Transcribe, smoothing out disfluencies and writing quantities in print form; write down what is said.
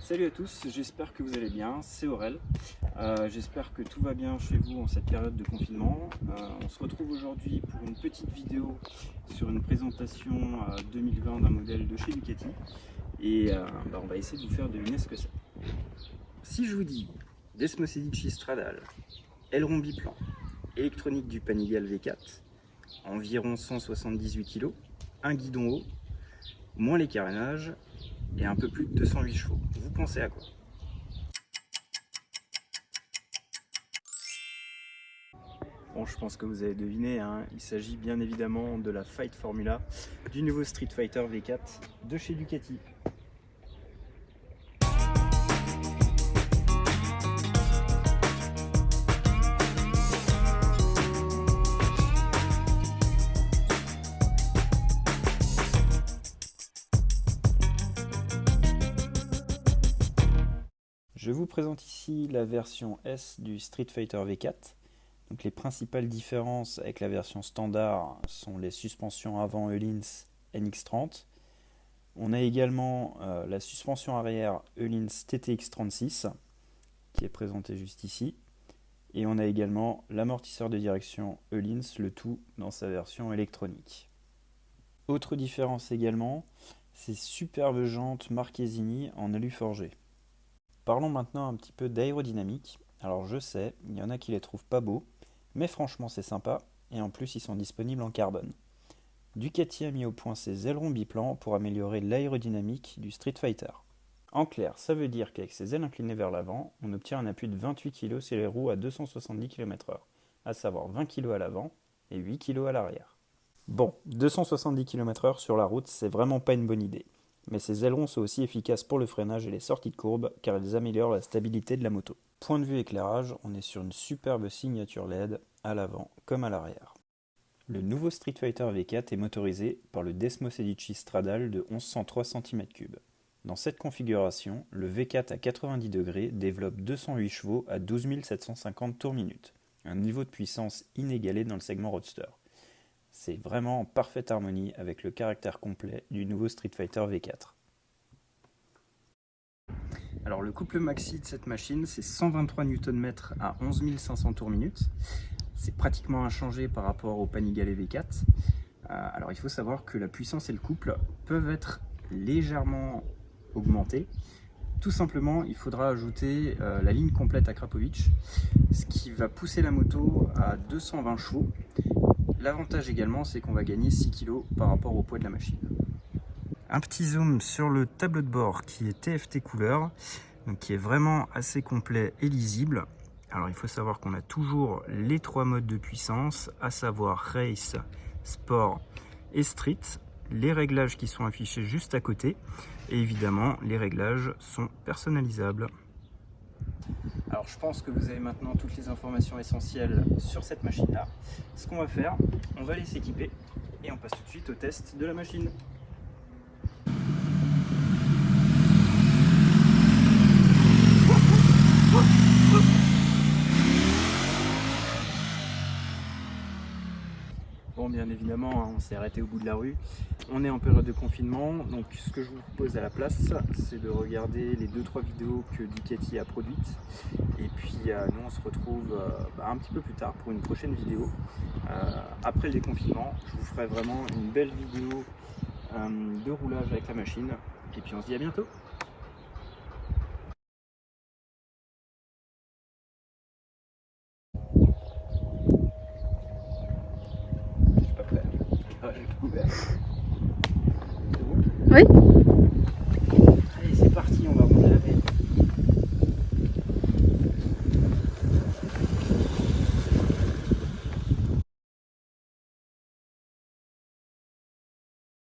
Salut à tous, j'espère que vous allez bien, c'est Aurel. J'espère que tout va bien chez vous en cette période de confinement. On se retrouve aujourd'hui pour une petite vidéo sur une présentation 2020 d'un modèle de chez Ducati. Et on va essayer de vous faire deviner ce que c'est. Si je vous dis Desmo Sedici Stradale, aileron biplan, électronique du Panigale V4, environ 178 kg, un guidon haut, moins les carénages et un peu plus de 208 chevaux. Vous pensez à quoi? Bon, je pense que vous avez deviné, hein, il s'agit bien évidemment de la Fight Formula du nouveau Street Fighter V4 de chez Ducati. Je vous présente ici la version S du Street Fighter V4. Donc les principales différences avec la version standard sont les suspensions avant Öhlins NX30. On a également la suspension arrière Öhlins TTX36 qui est présentée juste ici. Et on a également l'amortisseur de direction Öhlins, le tout dans sa version électronique. Autre différence également, ces superbes jantes Marchesini en alu forgé. Parlons maintenant un petit peu d'aérodynamique. Alors je sais, il y en a qui les trouvent pas beaux, mais franchement c'est sympa, et en plus ils sont disponibles en carbone. Ducati a mis au point ses ailerons biplans pour améliorer l'aérodynamique du Street Fighter. En clair, ça veut dire qu'avec ses ailes inclinées vers l'avant, on obtient un appui de 28 kg sur les roues à 270 km/h, à savoir 20 kg à l'avant et 8 kg à l'arrière. Bon, 270 km/h sur la route, c'est vraiment pas une bonne idée. Mais ces ailerons sont aussi efficaces pour le freinage et les sorties de courbe car ils améliorent la stabilité de la moto. Point de vue éclairage, on est sur une superbe signature LED à l'avant comme à l'arrière. Le nouveau Street Fighter V4 est motorisé par le Desmo Sedici Stradale de 1103 cm3. Dans cette configuration, le V4 à 90 degrés développe 208 chevaux à 12 750 tours minute, un niveau de puissance inégalé dans le segment roadster. C'est vraiment en parfaite harmonie avec le caractère complet du nouveau Street Fighter V4. Alors le couple maxi de cette machine, c'est 123 Nm à 11 500 tours minute. C'est pratiquement inchangé par rapport au Panigale V4. Alors il faut savoir que la puissance et le couple peuvent être légèrement augmentés. Tout simplement, il faudra ajouter la ligne complète à Krapovic, ce qui va pousser la moto à 220 chevaux. L'avantage également, c'est qu'on va gagner 6 kg par rapport au poids de la machine. Un petit zoom sur le tableau de bord qui est TFT couleur, donc qui est vraiment assez complet et lisible. Alors il faut savoir qu'on a toujours les trois modes de puissance, à savoir Race, Sport et Street. Les réglages qui sont affichés juste à côté, et évidemment les réglages sont personnalisables. Alors je pense que vous avez maintenant toutes les informations essentielles sur cette machine là. Ce qu'on va faire, on va aller s'équiper et on passe tout de suite au test de la machine. Bon, bien évidemment, hein, on s'est arrêté au bout de la rue. On est en période de confinement, donc ce que je vous propose à la place, c'est de regarder les 2-3 vidéos que Ducati a produites. Et puis nous, on se retrouve un petit peu plus tard pour une prochaine vidéo. Après le déconfinement, je vous ferai vraiment une belle vidéo de roulage avec la machine. Et puis on se dit à bientôt. Je suis pas prêt. Oui.